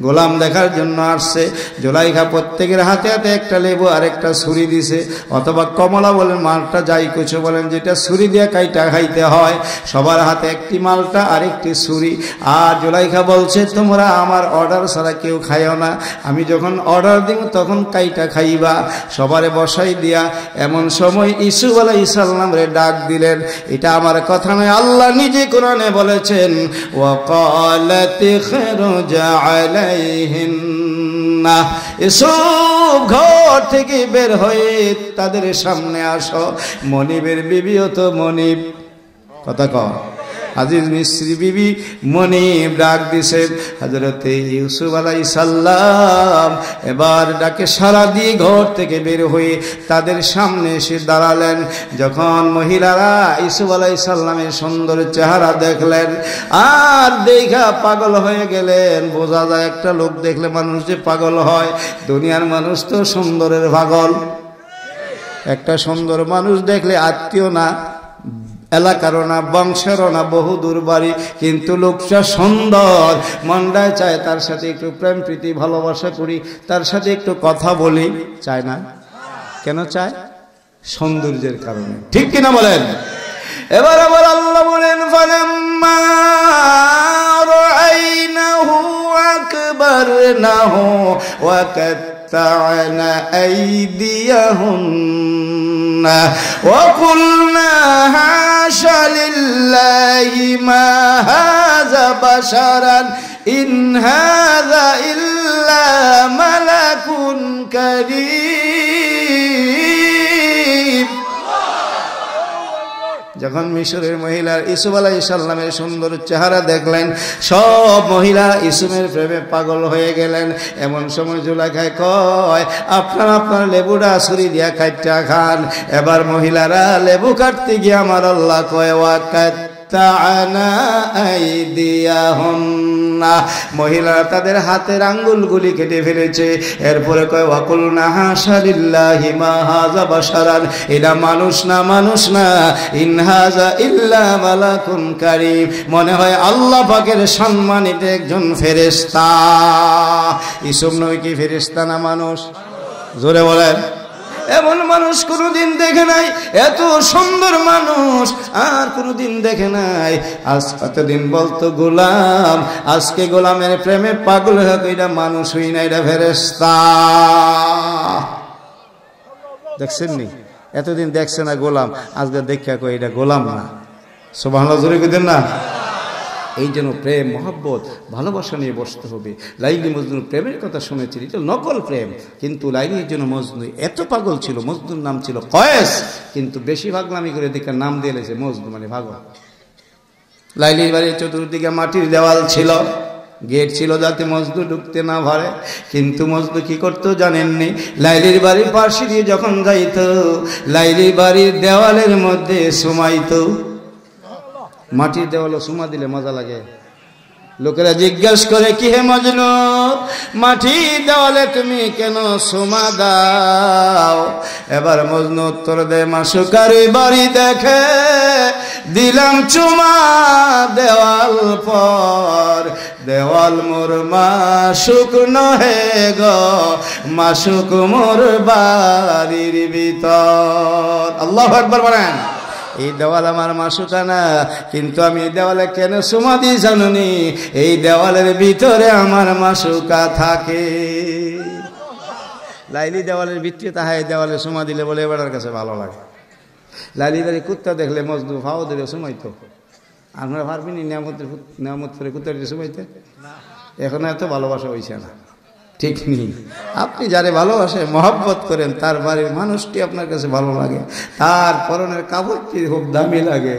গোলাম দেখার জন্য আসছে। জুলাইখা প্রত্যেকের হাতে হাতে একটা লেবু আর একটা ছুরি দিছে, অথবা কমলা বলেন মালটা যাই কিছু বলেন, যেটা ছুরি দিয়ে কাইটা খাইতে হয়। সবার হাতে একটি মালটা আর একটি ছুরি। আর জুলাইখা বলছে তোমরা আমার অর্ডার ছাড়া কেউ খাইও না, আমি যখন অর্ডার দিব তখন কাইটা খাইবা। সবারে বসাই দিয়া এমন সময় ইউসুফ আলাইহিস সালাম রে ডাক দিলেন। এটা আমার কথা নয়, আল্লাহ নিজে কোরআনে বলেছেন ওয়াকালাত খরুজ আলাইহিন্না। ইউসুফ ঘর থেকে বের হয়ে তাদের সামনে আসো। মনিবের বিবিও তো মনিব, কথা কও, আজিজ মিস্ত্রি বিবি মনিব ডাক দিছেন হযরতে ইউসুফ আলাইহিস সালাম এবার ডাকে সাড়া দিয়ে ঘর থেকে বের হয়ে তাদের সামনে এসে দাঁড়ালেন। যখন মহিলারা ইউসুফ আলাইহিস সালামের সুন্দর চেহারা দেখলেন আর দেখা পাগল হয়ে গেলেন। বোঝা যায় একটা লোক দেখলে মানুষ যে পাগল হয়, দুনিয়ার মানুষ তো সুন্দরের পাগল। একটা সুন্দর মানুষ দেখলে আত্মীয় না, এলাকারও না, বংশেরও না, বহু দূর বাড়ি, কিন্তু লোকটা সুন্দর, মনটায় চায় তার সাথে একটু প্রেম প্রীতি ভালোবাসা করি, তার সাথে একটু কথা বলি, চায় না? কেন চায়? সৌন্দর্যের কারণে, ঠিক কিনা বলেন? এবার আবার আল্লাহ বলেন ফালাম্মা রাআইনাহু আকবারনাহু ওয়া কাত্তা'না আইদিয়াহুন্না ওয়া কুলনা হাশা লিল্লাহি মা হাযা বাশারান ইন হাযা ইল্লা মালাকুন কারীম। যখন মিশরের মহিলা ইউসুফ আলাইহিস সালামের সুন্দর চেহারা দেখলেন, সব মহিলা ইউসুফের প্রেমে পাগল হয়ে গেলেন। এমন সময় জুলাইখা কয় আপনারা আপনার লেবুটা ছুরি দিয়া কাটটা খান। এবার মহিলারা লেবু কাটতে গিয়ে আমার আল্লাহ কয় ওয়াকাত মহিলারা তাদের হাতের আঙ্গুলগুলি কেটে ফেলেছে। এরপরে কয় ওয়াকুলনা হাশা লিল্লাহি মা হাযা বাশারান, এটা মানুষ না, মানুষ না, ইন হাযা ইল্লা মালাকুন কারীম, মনে হয় আল্লাহ পাকের সম্মানিত একজন ফেরেশতা। ইসুফ নবী কি ফেরেশতা না মানুষ? জোরে বলেন। এমন মানুষ কোনোদিন দেখে নাই, এত সুন্দর মানুষ আর কোনোদিন দেখে নাই। আজ এতদিন বলতো গোলাম, আজকে গোলামের প্রেমে পাগল হয়ে এটা মানুষ হই না, এটা ফেরেশতা। দেখছেন নি? এতদিন দেখছে না গোলাম, আজকে দেখা কই এটা গোলাম না। সুবহানাল্লাহ, জোরে কইতেন না? এই জন্য প্রেম মহব্বত ভালোবাসা নিয়ে বসতে হবে। লাইলি মজনু প্রেমের কথা শুনেছি, এটা নকল প্রেম, কিন্তু লাইলির জন্য মজনু এত পাগল ছিল। মজনুর নাম ছিল কয়েস, কিন্তু বেশি পাগলামি করে দেখে নাম দিয়ে লেছে মজনু, মানে পাগল। লাইলির বাড়ির চতুর্দিকে মাটির দেওয়াল ছিল, গেট ছিল যাতে মজনু ঢুকতে না পারে। কিন্তু মজনু কি করতো জানেননি? লাইলির বাড়ির পাশে দিয়ে যখন যাইত, লাইলির বাড়ির দেওয়ালের মধ্যে সুমাইতো। মাটির দেওয়ালে সুমা দিলে মজা লাগে। লোকেরা জিজ্ঞেস করে কি হে মজনু, মাটির দেওয়ালে তুমি কেন সুমা দাও? এবার মজনু উত্তর দেয় মাসুকার বাড়ি দেখে দিলাম চুমা দেওয়াল পর, দেওয়াল মোর মাসুক নহে গো, মাসুক মোর বাড়ির ভিতর। আল্লাহু আকবার বলেন। এই দেওয়াল আমার মাসুকানা, কিন্তু আমি এই দেওয়ালে কেন সুমা দিই জানুনি? এই দেওয়ালের ভিতরে আমার মাসুকা থাকে। লাইলি দেওয়ালের ভিতরে তাহাই দেওয়ালে সুমা দিলে বলে এবার কাছে ভালো লাগে। লাইলি বাড়ি কুত্তা দেখলে মজনু ফাও ধরে সুমাইতো। আমরা পারবিনি নিয়ামত করে কুত্তা দিয়ে সুমাইতে? এখন এত ভালোবাসা হয়েছে না, ঠিক নেই। আপনি যারে ভালোবাসে মহব্বত করেন, তার বাড়ির মানুষটি আপনার কাছে ভালো লাগে, তার পরনের কাপড়টি খুব দামি লাগে,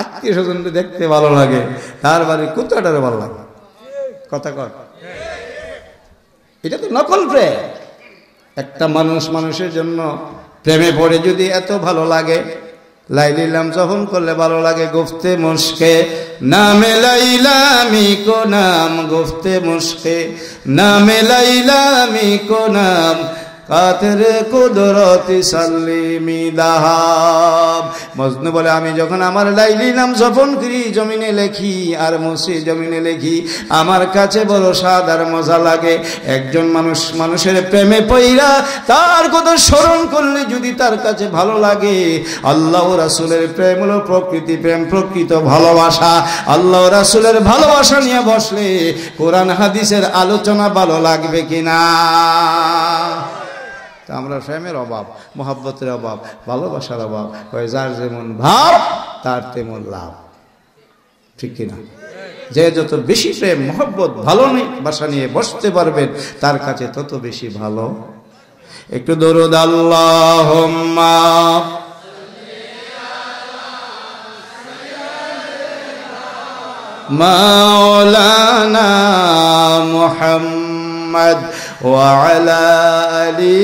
আত্মীয় স্বজনকে দেখতে ভালো লাগে, তার বাড়ির কুত্তাটারে ভালো লাগে। কথা কর, এটা তো নকল প্রেম। একটা মানুষ মানুষের জন্য প্রেমে পড়ে যদি এত ভালো লাগে, লাইলিলাম যখন করলে ভালো লাগে। গুফতে মুশকে নামে লাইলামি কো নাম, গুফতে মুশকে নামে লাইলামি কো নাম, কাতরে কুদরতি সাল্লিমি দাহাব। মজনু বলে আমি যখন আমার লাইলি নাম জপন করি, জমিনে লেখি আর মুছি জমিনে লেখি, আমার কাছে বড় স্বাদ আর মজা লাগে। একজন মানুষ মানুষের প্রেমে পইরা তার কথা স্মরণ করলে যদি তার কাছে ভালো লাগে, আল্লাহ রাসূলের প্রেম হলো প্রকৃতি প্রেম, প্রকৃত ভালোবাসা। আল্লাহ রাসূলের ভালোবাসা নিয়ে বসলে কোরআন হাদিসের আলোচনা ভালো লাগবে কিনা? আমরা প্রেমের অভাব, মহব্বতের অভাব, ভালোবাসার অভাব, যার যেমন ভাব তার তেমন লাভ, ঠিক কিনা? যে যত বেশি প্রেম মহব্বত ভালোবাসা নিয়ে বসতে পারবেন, তার কাছে তত বেশি ভালো। একটু দরুদ আল্লাহুম্মা মাওলানা মুহাম্মদ ওয়া আলা আলি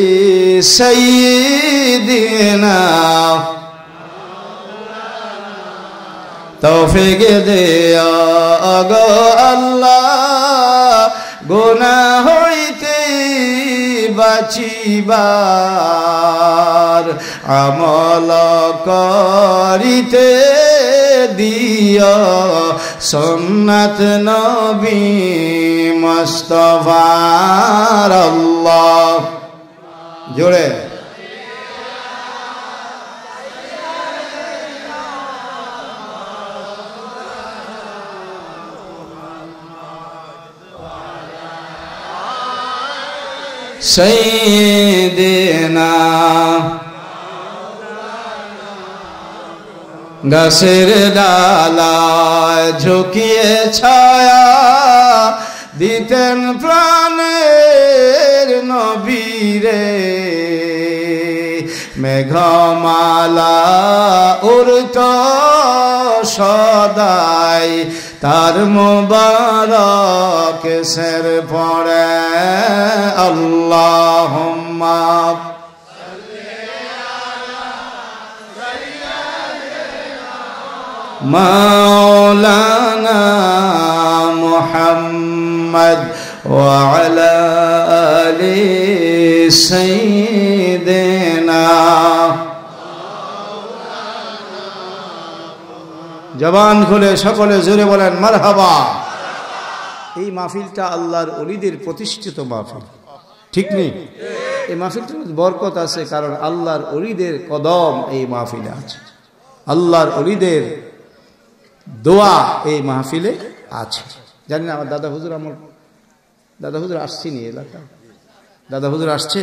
সাইয়্যিদিনা তৌফিক দিও গো আল্লাহ গুনাহ হইতে বাঁচিবার আমল করিতে দিও সুন্নাত নবী মুস্তাফার আল্লাহ জোরে সাইয়্যিদিনা গাছের ডালায় ঝুঁকিয়ে ছায়া দিতেন প্রাণের নবীরে মেঘমালা উড়ত সদাই তার মুবারক সের পড়ে আল্লাহুম্মা মাওলানা মুহাম্মদ ওয়া আলা আলি সাইয়্যিদিনা জবান খুলে সকলে জোরে বলেন মারহাবা। এই মাহফিলটা আল্লাহর ওলিদের প্রতিষ্ঠিত মাহফিল, ঠিক নেই? এই মাহফিলটার মধ্যে বরকত আছে, কারণ আল্লাহর ওলিদের কদম এই মাহফিলে আছে, আল্লাহর ওলিদের দোয়া এই মাহফিলে আছে। জানি না আমার দাদা হুজুর আসছেনি এলাকা, দাদা হুজুর আসছে,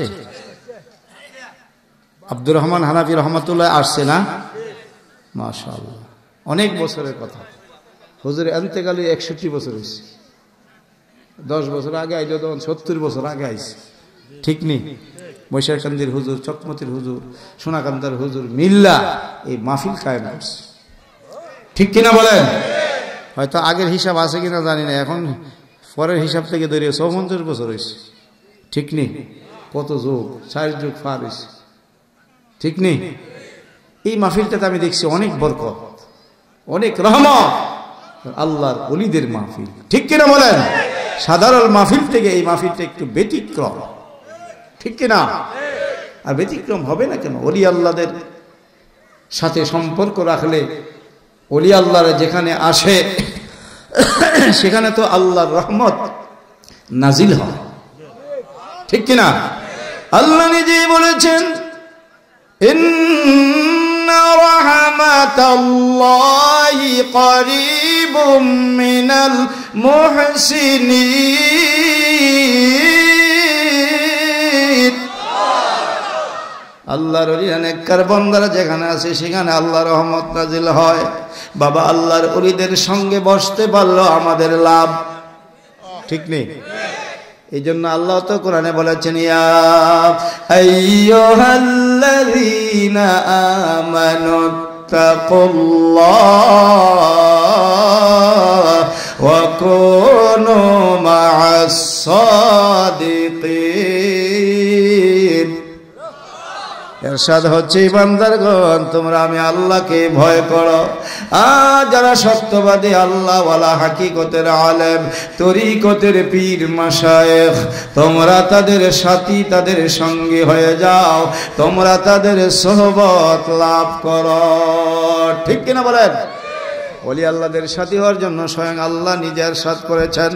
আব্দুর রহমান হানাফি রহমাতুল্লাহ আসছে না? মাশাআল্লাহ, অনেক বছরের কথা। হুজুর এন্তেকালে 61 বছর হয়েছে। 10 বছর আগে আইলো তখন 70 বছর আগে আইছে, ঠিক নেই? বৈশাখান্দির হুজুর, চকমতির হুজুর, সোনাকান্দার হুজুর মিল্লা এই মাহফিল কায়েম করছে, ঠিক কিনা বলেন? হয়তো আগের হিসাব আছে কিনা জানি না, এখন পরের হিসাব থেকে ধরে 54 বছর হয়েছে, ঠিক নেই? কত যুগ, 4 যুগ পার হয়েছে, ঠিক নেই? এই মাহফিলটাতে আমি দেখছি অনেক বরকত, অনেক রহমত, আল্লাহর ওলিদের মাহফিল, ঠিক কিনা বলেন? সাধারণ মাহফিল থেকে এই মাহফিলটা একটু ব্যতিক্রম, ঠিক কিনা? আর ব্যতিক্রম হবে না কেন? ওলি আল্লাহদের সাথে সম্পর্ক রাখলে ওলি আল্লাহরা যেখানে আসে সেখানে তো আল্লাহর রহমত নাজিল হয়, ঠিক কিনা? আল্লাহ নিজেই বলেছেন ইন্না রাহমাতাল্লাহি করিবুম মিনাল মুহসিনিন। আল্লাহর ওলিরা নেককার বান্দারা যেখানে আছে সেখানে আল্লাহর রহমত নাজিল হয়। বাবা, আল্লাহর ওলিদের সঙ্গে বসতে পারলো আমাদের লাভ, ঠিক নেই? এই জন্য আল্লাহ তো কোরআনে বলেছেন ইয়া আইয়ুহাল্লাযীনা আমানু তাকুল্লাহ ওয়া কুনু মা'আস সাদিকিন। ইরশাদ হচ্ছে বান্দারগণ, তোমরা আমি আল্লাহকে ভয় করো। আর যারা সত্যবাদী আল্লাহওয়ালা, হাকিকতের আলেম, তরিকতের পীর মাশায়েখ, তোমরা তাদের সাথী, তাদের সঙ্গী হয়ে যাও, তোমরা তাদের সোহবত লাভ করো, ঠিক কিনা বলেন? ওলি আল্লাহদের সাথী হওয়ার জন্য স্বয়ং আল্লাহ নিজে ইরশাদ করেছেন।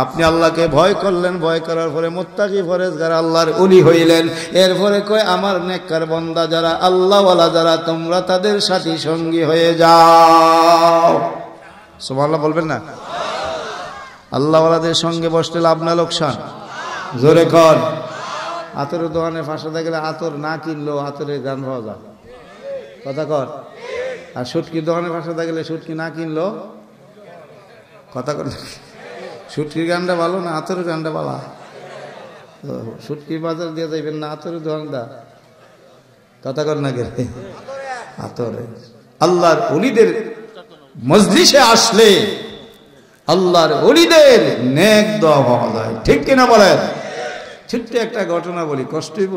আপনি আল্লাহকে ভয় করলেন, ভয় করার পরে মুত্তাকি পরেজগার আল্লাহর ওলি হইলেন। এরপরে কয় আমার নেককার বান্দা যারা আল্লাহওয়ালা যারা, তোমরা তাদের সাথী সঙ্গী হয়ে যাও। সুবহানাল্লাহ বলবেন না? আল্লাহওয়ালাদের সঙ্গে বসতে লাভ না লোকসান? জোরে কর। আতরের দোকানে ফাঁসাতে গেলে আতর না কিনলেও আতরের গান পাওয়া যায়, কথা কর। আর সুটকির দোকানে ফাঁসাতে গেলে সুটকি না কিনলো কথা কর। সুটকির গানটা ভালো না আতরের গানটা ভালো? সুটকির বাজার দিয়ে যাইবেন না আতরের দোকানটা, কথা কর না গে আতরে। আল্লাহর ওলিদের মজলিসে আসলে আল্লাহর ওলিদের নেক দোয়া পাওয়া যায়, ঠিক কিনা বলেন? ছোট্ট একটা ঘটনা বলি, কষ্ট হইব।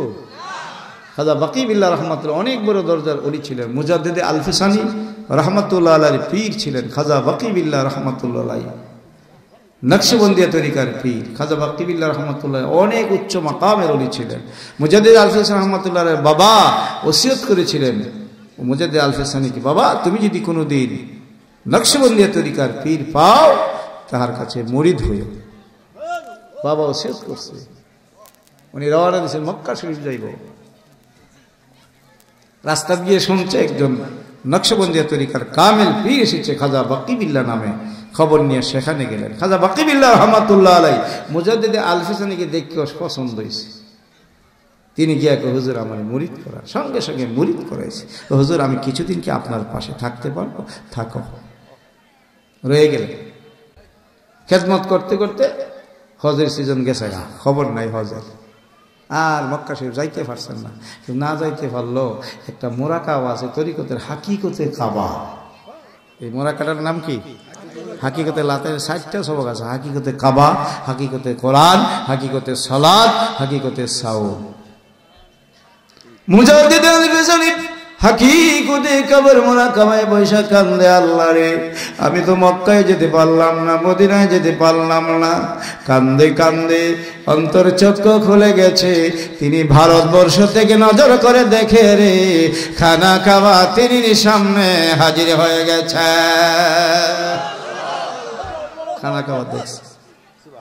খাজা বাকি বিল্লাহ রহমাতুল্লাহ অনেক বড় দরজার ওলি ছিলেন। মুজাদ্দিদে আলফিসানি রহমাতুল্লাহ আলাইহির পীর ছিলেন খাজা বাকি বিল্লাহ রহমাতুল্লাহ আলাইহি, নকশবন্দিয়া তরিকার পীর খাজা বাকি বিল্লাহ রহমাতুল্লাহ অনেক উচ্চ মাকামের ওলি ছিলেন। মুজাদ্দিদ আলফিসানি রহমাতুল্লাহ আলাইহির বাবা ওসিয়ত করেছিলেন মুজাদ্দিদ আলফিসানিকে, বাবা তুমি যদি কোনোদিন নকশবন্দিয়া তরিকার পীর পাও তাহার কাছে মুরিদ হইও। বাবা ওসিয়ত করছে, উনি রওনা দিয়েছেন মক্কা শরীফ যাইব। রাস্তা গিয়ে শুনছে একজন নকশবন্দিয়া তরিকার কামেল পীর এসেছে খাজা বাকি বিল্লাহ নামে, খবর নিয়ে সেখানে গেলেন। খাজা বাকি বিল্লাহ রহমাতুল্লাহ আলাইহি মুজাদ্দিদ আলফিসানিকে দেখে পছন্দ হয়েছে। তিনি গিয়ে হুজুর আমার মুরিদ করা, সঙ্গে সঙ্গে মুরিদ করাইছে। হুজুর আমি কিছুদিন কি আপনার পাশে থাকতে পারবো? থাকো। রয়ে গেলেন। খেদমত করতে করতে হজের সিজন গেছে, খবর নাই হজের, আর মক্কা শরীফ যাইতে পারছেন না। না যাইতে পারলো একটা মোরাকাবা আছে তরিকতের, হাকিকতে কাবা। এই মোরাকাটার নাম কি? হাকিকতে লাতের 60টা সবক আছে, হাকিকতে কাবা, হাকিকতে কোরআন, হাকিকতে সালাত, হাকিকতে সাওম। মুজাদ্দিদ আলফিসানি হাকিকতে কবর মোরাকাবায় বৈশা কান্দে, আল্লাহ রে আমি তো মক্কায় যেতে পারলাম না, মদিনায় যেতে পারলাম না। কান্দে কান্দে অন্তর চক্ষু খুলে গেছে। তিনি ভারতবর্ষ থেকে নজর করে দেখে রে খানা কাবা তিনি সামনে হাজির হয়ে গেছে। খানা কাবা দেখছে,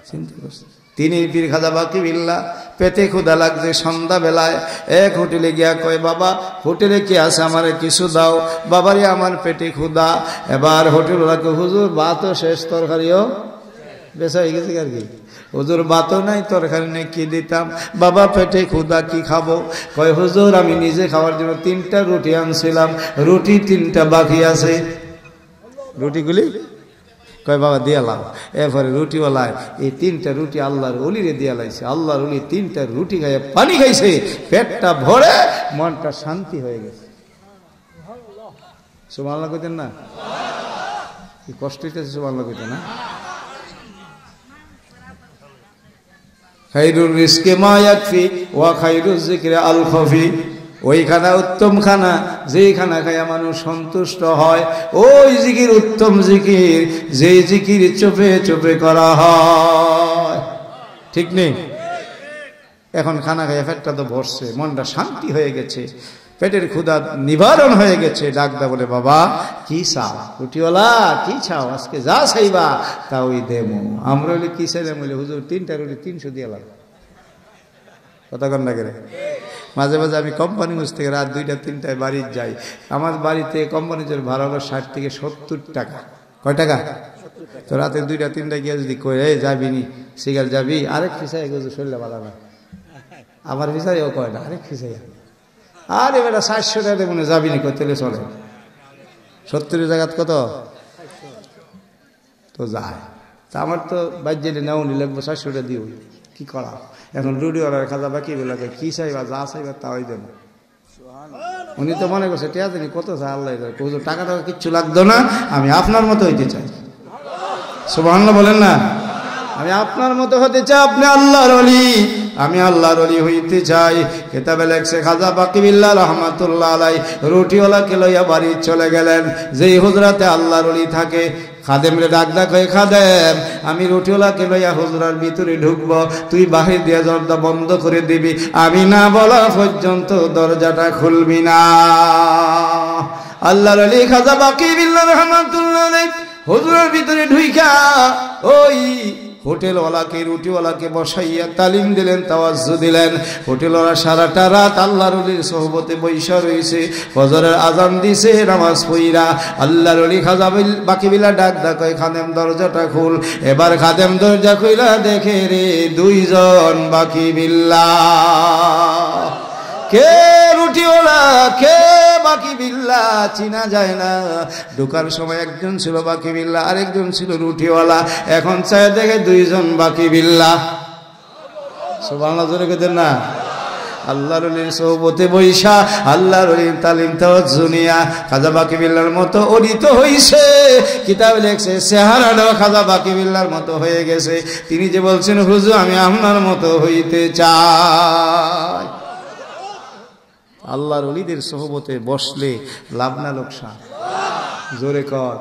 চিন্তা করছে। তিনি পীর খাজা বাকি বিল্লাহ পেটে ক্ষুধা লাগছে। সন্ধ্যা বেলায় এক হোটেলে গিয়া কয়, বাবা হোটেলে কি আছে আমারে কিছু দাও। বাবারে আমার পেটে ক্ষুধা। এবার হোটেল ওরাকে, হুজুর ভাতও শেষ, তরকারিও বেচা হয়ে গেছে আর কি। হুজুর ভাতও নাই, তরকারি নেই, কি দিতাম? বাবা পেটে ক্ষুধা, কি খাবো? কয় হুজুর আমি নিজে খাওয়ার জন্য 3টা রুটি আনছিলাম, রুটি 3টা বাকি আছে। রুটিগুলি কয় বাবা দিয়ালাম। এরপরে রুটিওয়ালায় এই 3টা রুটি আল্লাহর ওলিরে দিয়া লাইছে। আল্লাহর ওলি 3টা রুটি খাইয়ে পানি খাইছে, পেটটা ভরে মনটা শান্তি হয়ে গেছে। সুবহানাল্লাহ কইতেন না? কি কষ্ট হইতেছে? সুবহানাল্লাহ কইতেন না? খায়রুর রিজকি মা ইয়াকফি ওয়া খায়রুজ যিকরি আল খাফি। ওই খানা উত্তম খানা, যেই খানা খাইয়া মানুষ সন্তুষ্ট হয়। ওই জিকির উত্তম জিকির, যেই জিকির চোপে চোপে করা হয়, ঠিক নেই? এখন খানা খাইয়া পেটটা তো ভরছে, মনটা শান্তি হয়ে গেছে, পেটের ক্ষুধা নিবারণ হয়ে গেছে। ডাকদা বলে, বাবা কি চাও? রুটিওয়ালা কি চাও? আজকে যা চাইবা তা ওই দেবো। আমরা বলি কি চাইলাম? বলে হুজুর 3টা রুটি 300 দিয়ে লাগ। কথা কন না করে? মাঝে মাঝে আমি কোম্পানিগঞ্জ থেকে রাত 2টা 3টায় বাড়ি যাই। আমার বাড়িতে কোম্পানির ভাড়া হলো 60 থেকে 70 টাকা। কয় টাকা? তো রাতে 2টা 3টায় গিয়ে যদি কই যাবি নি সিগার যাবি, আরেক ফিসাই গেছে শরীরে বাধা না, আমার ফিসাইও কয় না, আরেক ফিসাই। আর এবার 400 টাকা মনে যাবি নি, কই তেলে চলে 70 জায়গাত কত তো যায়। তা আমার তো বাজ্যে নেওয়া লাগবে 400 টাকা দিও, কি করা? এখন রুডিওয়ালার খাজা বাকি বেলাকে কি চাইবা, যা চাইবা তাই দেব। উনি তো মনে করছে টিয়া জানি কত চা, আল্লাহ টাকা টাকা কিচ্ছু লাগতো না, আমি আপনার মতো হইতে চাই। সুবহানাল্লাহ বলেন না? আমি আপনার মতো হতে চাই, আপনি আল্লাহর ওলি, আমি আল্লাহর ওলি হইতে চাই। কিতাবে লেখছে খাজা বাকি বিল্লাহ রহমাতুল্লাহ আলাইহি রুটিওয়ালাকে লইয়া বাড়ি চলে গেলেন। যেই হুজরাতে আল্লাহর ওলি থাকে, খাদেম রে ডাক ডাক হয়ে, খাদেম আমি রুটিওয়ালাকে লইয়া হুজরার ভিতরে ঢুকবো, তুই বাহির দিয়ে দরজা বন্ধ করে দিবি, আমি না বলা পর্যন্ত দরজাটা খুলবি না। আল্লাহর ওলি খাজা বাকি বিল্লাহ রহমাতুল্লাহ আলাইহি হুজুরের ভিতরে ঢুইকা ওই হোটেলওয়ালাকে রুটিওয়ালাকে বসাইয়া তালিম দিলেন, তাওয়াজ্জু দিলেন। হোটেলওয়ালা সারাটা রাত আল্লাহর ওলির সোহবতে বৈশা রয়েছে, ফজরের আজান দিছে, নামাজ পড়িরা আল্লাহর ওলি খাজা বাকি বিল্লাহ ডাক ডাক কয়, খাদেম দরজাটা খুল। এবার খাদেম দরজা খুইলা দেখে রে 2 জন বাকি বিল্লাহ। কে রুটিওয়ালা, কে বাকি বিল্লাহ চিনা যায় না। ঢোকার সময় একজন ছিল বাকি বিল্লাহ, আরেকজন ছিল রুটিওয়ালা। এখন চাই দেখে 2 জন বাকি বিল্লাহ। সুবহানাল্লাহ জোরে কইতেন না? আল্লাহর ওলির সোহবতে বৈশা আল্লাহর ওলির তালিম তাওয়াজ্জুনিয়া খাজা বাকি বিল্লাহর মতো অরিত হইছে। কিতাবে লেখছে চেহারাটাও খাজা বাকি বিল্লাহর মতো হয়ে গেছে। তিনি যে বলছেন হুজুর আমি আপনার মতো হইতে চাই। আল্লাহর ওলিদের সোহবতে বসলে লাভ না লোকসান? জোরে কর।